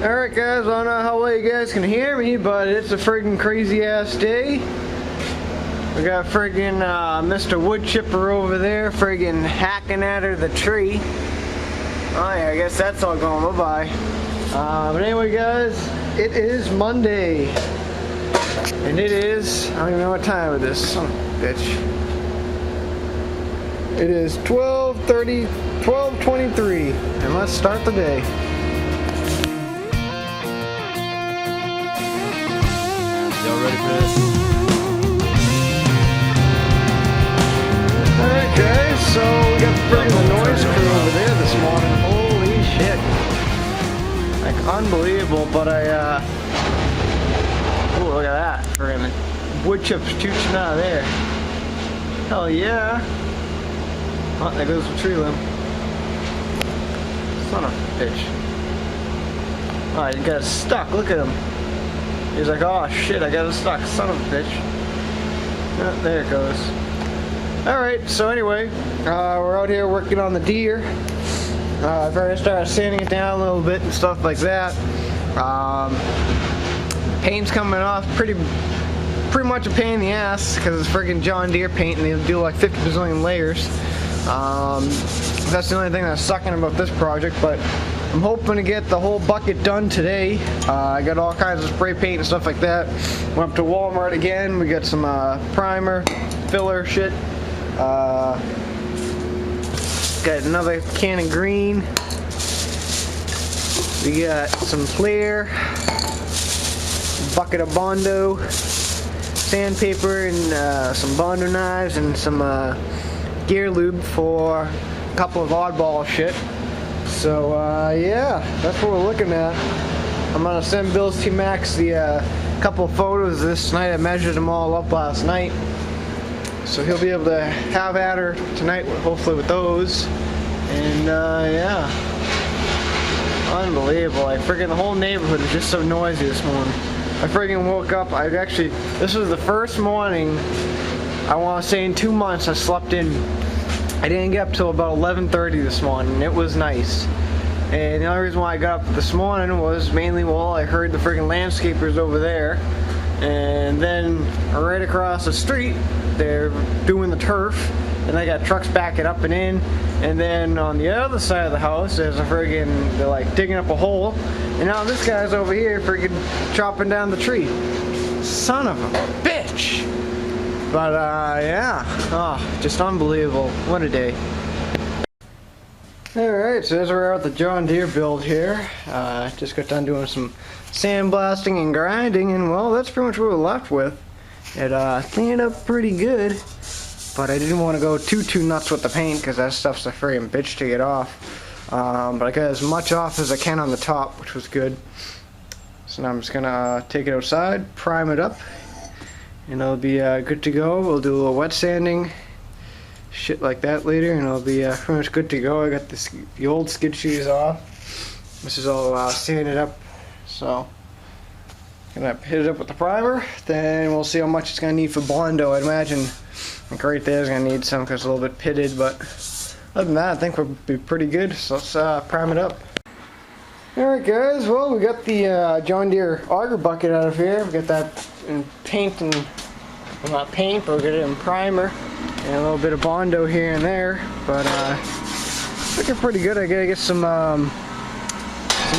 Alright guys, I don't know how well you guys can hear me, but it's a friggin' crazy ass day. We got friggin' Mr. Wood Chipper over there friggin' hacking at her the tree. Oh yeah, I guess that's all going bye-bye. But anyway guys, it is Monday. And it is, I don't even know what time it is, son of a bitch. It is 12:23, and let's start the day. Y'all ready for this? Alright guys, so we got the noise crew over there this morning. Holy shit. Like unbelievable, but oh, look at that for him. Wood chips chooching out of there. Hell yeah. Oh, there goes the tree limb. Son of a bitch. Oh, he got stuck, look at him. He's like, oh shit, I got it stuck, son of a bitch. Oh, there it goes. Alright, so anyway, we're out here working on the Deere. I've already started sanding it down a little bit and stuff like that. Paint's coming off pretty much a pain in the ass because it's friggin' John Deere paint and they do like 50 bazillion layers. That's the only thing that's sucking about this project, but I'm hoping to get the whole bucket done today. I got all kinds of spray paint and stuff like that. Went up to Walmart again. We got some primer, filler shit. Got another can of green. We got some clear, bucket of Bondo, sandpaper, and some Bondo knives, and some gear lube for a couple of oddball shit. So yeah, that's what we're looking at. I'm gonna send Bill's T-Max the couple of photos this night. I measured them all up last night, so he'll be able to have at her tonight, hopefully with those. And yeah, unbelievable. Like friggin' the whole neighborhood is just so noisy this morning. I friggin' woke up. This was the first morning, I want to say in 2 months, I slept in. I didn't get up till about 11:30 this morning. It was nice. And the only reason why I got up this morning was mainly, well, I heard the friggin' landscapers over there. And then right across the street, they're doing the turf. And I got trucks backing up and in. And then on the other side of the house, there's a friggin', they're like digging up a hole. And now this guy's over here friggin' chopping down the tree. Son of a bitch. But yeah, oh, just unbelievable. What a day. Alright, so as we're at the John Deere build here, just got done doing some sandblasting and grinding, and well, that's pretty much what we're left with. It cleaned up pretty good, but I didn't want to go too nuts with the paint because that stuff's a friggin' bitch to get off. But I got as much off as I can on the top, which was good. So now I'm just gonna take it outside, prime it up, and it'll be good to go. We'll do a little wet sanding, shit like that later, and it'll be pretty much good to go. I got the old skid shoes off. This is all sanded up, so gonna hit it up with the primer. Then we'll see how much it's gonna need for Bondo. I'd imagine like right there is gonna need some because it's a little bit pitted, but other than that, I think we'll be pretty good. So let's prime it up. Alright guys, well, we got the John Deere auger bucket out of here. We got that in paint, and well, not paint, but we got it in primer and a little bit of Bondo here and there. But looking pretty good. I gotta get some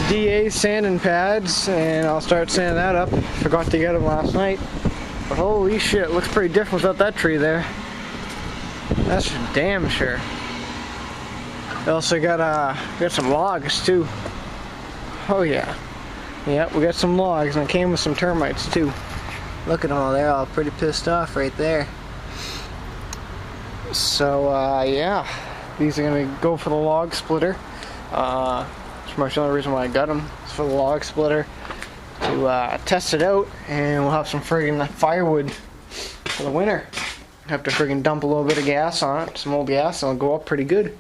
DA sanding pads, and I'll start sanding that up. Forgot to get them last night, but holy shit, it looks pretty different without that tree there. That's for damn sure. We also got some logs too. Oh yeah. Yeah, we got some logs, and it came with some termites too. Look at them all, they're all pretty pissed off right there. So yeah, these are gonna go for the log splitter. That's pretty much the only reason why I got them, is for the log splitter, to test it out, and we'll have some friggin' firewood for the winter. Have to friggin' dump a little bit of gas on it, some old gas, and it'll go up pretty good.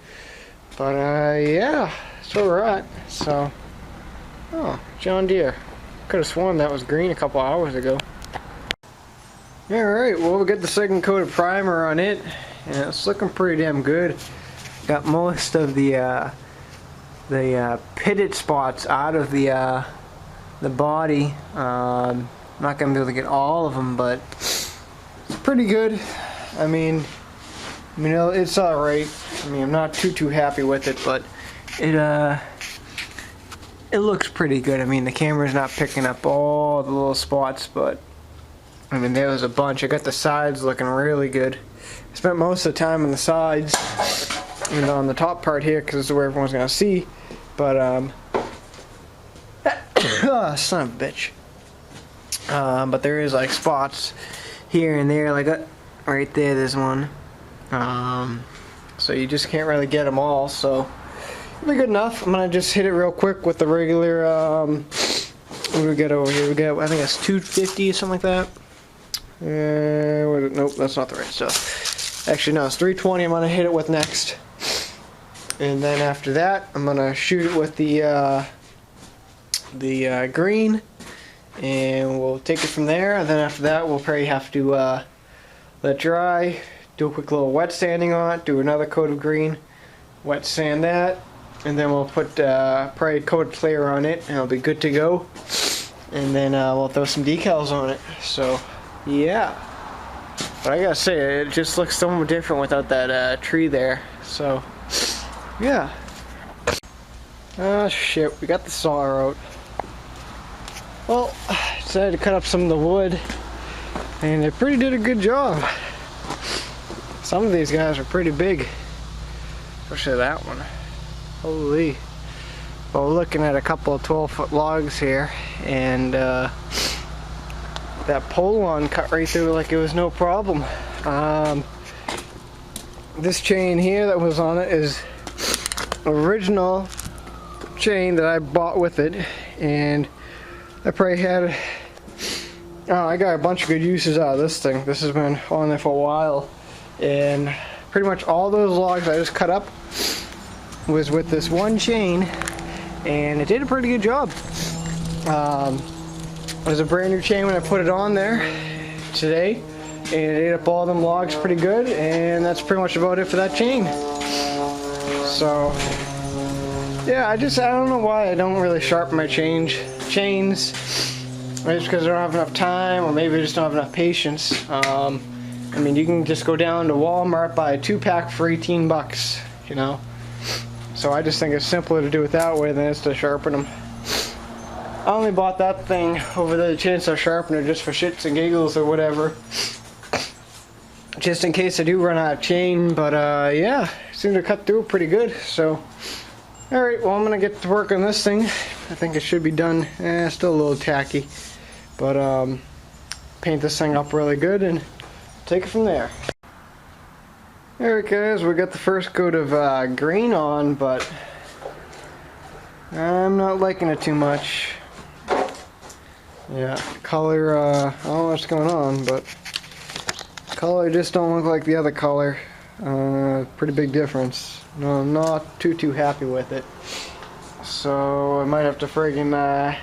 But yeah, that's where we're at. So, oh, John Deere. Could have sworn that was green a couple hours ago. Alright, well, we got the second coat of primer on it, and it's looking pretty damn good. Got most of the pitted spots out of the the body. I'm not gonna be able to get all of them, but it's pretty good. I mean, it's all right. I mean, I'm not too happy with it, but it looks pretty good. I mean, the camera's not picking up all the little spots, but I mean, there was a bunch. I got the sides looking really good. I spent most of the time on the sides and on the top part here because this is where everyone's gonna see. But son of a bitch. But there is like spots here and there, like right there. There's one. So you just can't really get them all. So it'll be good enough. I'm gonna just hit it real quick with the regular. What do we got over here? We got, I think it's 250 or something like that. Nope, that's not the right stuff. Actually, no, it's 320. I'm gonna hit it with next, and then after that, I'm gonna shoot it with the green, and we'll take it from there. And then after that, we'll probably have to let it dry, do a quick little wet sanding on it, do another coat of green, wet sand that, and then we'll put probably a coat of clear on it, and it'll be good to go. And then we'll throw some decals on it. So yeah, but I gotta say, it just looks so different without that tree there. So yeah. Oh shit, we got the saw out. Well, I decided to cut up some of the wood, and they pretty did a good job. Some of these guys are pretty big, especially that one. Holy. Well, we're looking at a couple of 12-foot logs here, and that pole one cut right through like it was no problem. This chain here that was on it is original chain that I bought with it, and I probably had, I got a bunch of good uses out of this thing. This has been on there for a while, and pretty much all those logs I just cut up was with this one chain, and it did a pretty good job. It was a brand new chain when I put it on there today, and it ate up all them logs pretty good, and that's pretty much about it for that chain. So yeah, I don't know why I don't really sharpen my chains. Maybe it's because I don't have enough time, or maybe I just don't have enough patience. I mean, you can just go down to Walmart, buy a 2-pack for 18 bucks, you know. So I just think it's simpler to do it that way than it is to sharpen them. I only bought that thing over the chainsaw sharpener just for shits and giggles or whatever, just in case I do run out of chain. But yeah, it seemed to cut through pretty good. So alright, well, I'm gonna get to work on this thing. I think it should be done. Still a little tacky, but paint this thing up really good and take it from there. Alright guys, we got the first coat of green on, but I'm not liking it too much. Yeah, color, I don't know what's going on, but color just don't look like the other color. Pretty big difference. No, I'm not too happy with it. So I might have to friggin'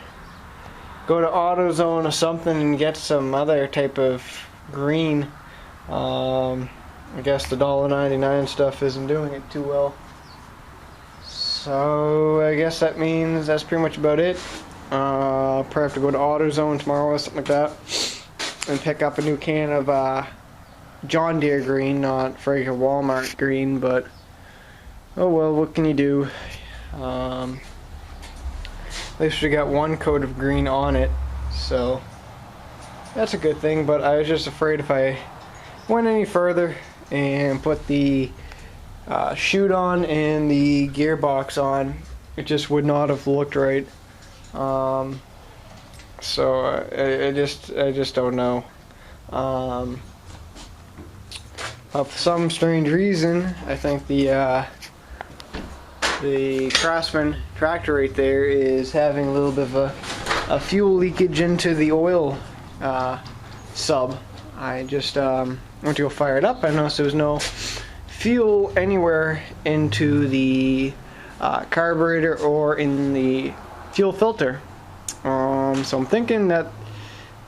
go to AutoZone or something and get some other type of green. I guess the $1.99 stuff isn't doing it too well. So I guess that means that's pretty much about it. I'll probably have to go to AutoZone tomorrow or something like that and pick up a new can of John Deere green, not freaking Walmart green, but oh well, what can you do? At least we got one coat of green on it, so that's a good thing. But I was just afraid if I went any further and put the chute on and the gearbox on, it just would not have looked right. So I just don't know. For some strange reason, I think the Craftsman tractor right there is having a little bit of a fuel leakage into the oil sub. I just went to go fire it up. I noticed there was no fuel anywhere into the carburetor or in the fuel filter. So I'm thinking that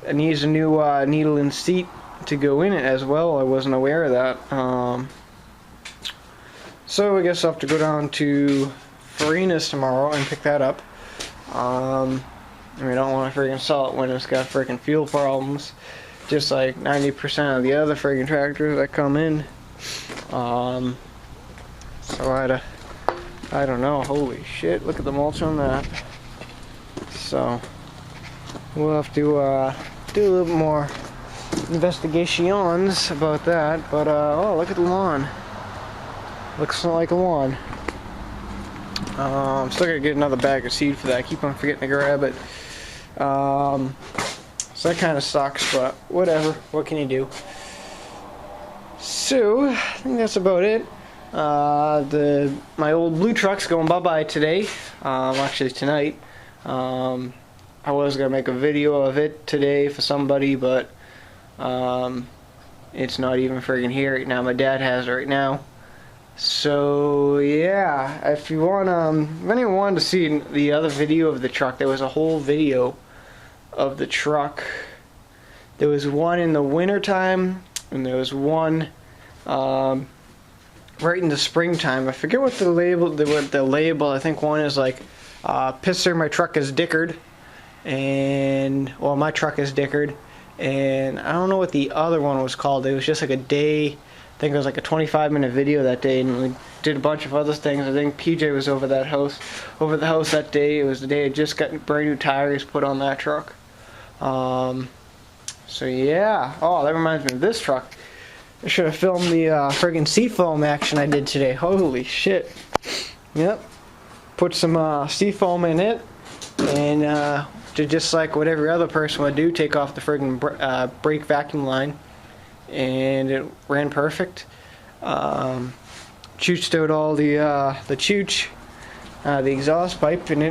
it needs a new needle and seat to go in it as well. I wasn't aware of that. So I guess I'll have to go down to Farina's tomorrow and pick that up. And we don't want to friggin' sell it when it's got friggin' fuel problems, just like 90% of the other friggin' tractors that come in. So I don't know. Holy shit! Look at the mulch on that. So we'll have to do a little more investigations about that. But oh, look at the lawn. Looks like a lawn. I'm still gonna get another bag of seed for that. I keep on forgetting to grab it. So that kind of sucks, but whatever. What can you do? So I think that's about it. My old blue truck's going bye-bye today. Actually tonight. I was gonna make a video of it today for somebody, but it's not even friggin' here right now. My dad has it right now. So yeah, if you want, if anyone wanted to see the other video of the truck, there was a whole video of the truck. There was one in the winter time, and there was one right in the springtime. I forget what the label. I think one is like, "Pisser, my truck is dickered," and well, my truck is dickered, and I don't know what the other one was called. It was just like a day. I think it was like a 25-minute video that day, and we did a bunch of other things. I think PJ was over the house that day. It was the day I just got brand new tires put on that truck. So yeah. Oh, that reminds me of this truck. I should have filmed the friggin' seafoam action I did today. Holy shit. Yep. Put some seafoam in it, and did just like what every other person would do. Take off the friggin' brake vacuum line. And it ran perfect. Chooched out all the chooch, the exhaust pipe, and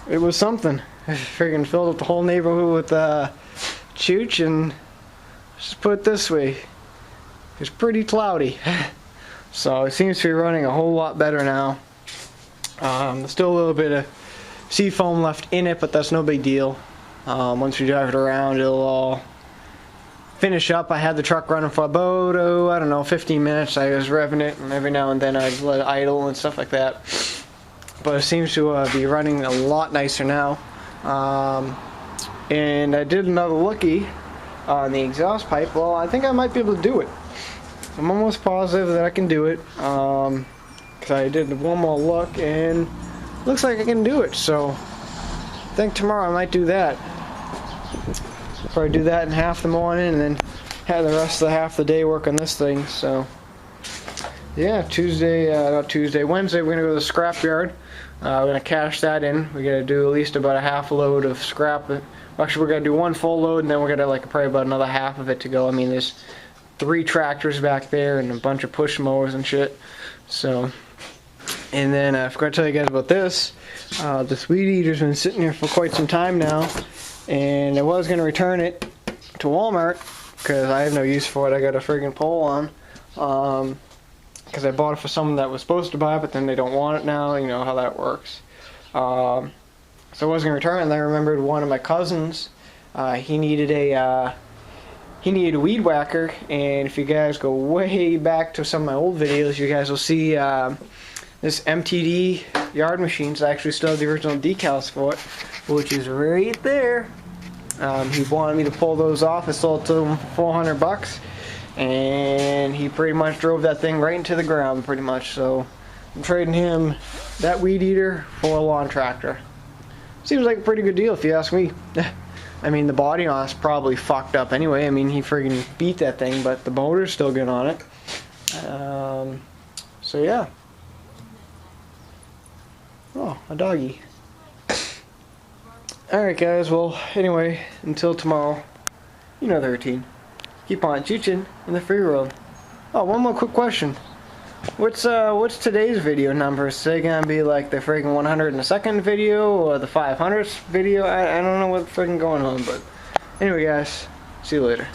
it was something. I friggin' filled up the whole neighborhood with chooch, and just put it this way, it's pretty cloudy. So it seems to be running a whole lot better now. There's still a little bit of seafoam left in it, but that's no big deal. Once we drive it around, it'll all finish up. I had the truck running for about, I don't know, 15 minutes. I was revving it, and every now and then I'd let it idle and stuff like that. But it seems to be running a lot nicer now. And I did another lookie on the exhaust pipe. Well, I think I might be able to do it. I'm almost positive that I can do it. Because I did one more look, and looks like I can do it. So I think tomorrow I might do that. Probably do that in half the morning, and then have the rest of the half the day work on this thing. So yeah, Wednesday we're gonna go to the scrap yard. We're gonna cash that in. We gotta do at least about a half load of scrap. Actually, we're gonna do one full load, and then we're gonna like probably about another half of it to go. I mean, there's 3 tractors back there and a bunch of push mowers and shit. So, and then I forgot to tell you guys about this. This weed eater's been sitting here for quite some time now. And I was going to return it to Walmart because I have no use for it. I got a friggin' pole on because I bought it for someone that was supposed to buy it, but then they don't want it now. You know how that works. So I was going to return it, and I remembered one of my cousins. He needed a weed whacker, and if you guys go way back to some of my old videos, you guys will see this MTD yard machines. I actually still have the original decals for it, which is right there. He wanted me to pull those off. I sold it to him for $400, and he pretty much drove that thing right into the ground, pretty much. So I'm trading him that weed eater for a lawn tractor. Seems like a pretty good deal if you ask me. I mean, the body on it's probably fucked up anyway. I mean, he friggin' beat that thing, but the motor's still good on it. So yeah. Oh, a doggy. Alright guys, well, anyway, until tomorrow, you know the routine. Keep on chooching in the free world. Oh, one more quick question. What's today's video number? Is it gonna be like the friggin' 102nd video or the 500th video? I don't know what's friggin' going on, but anyway guys, see you later.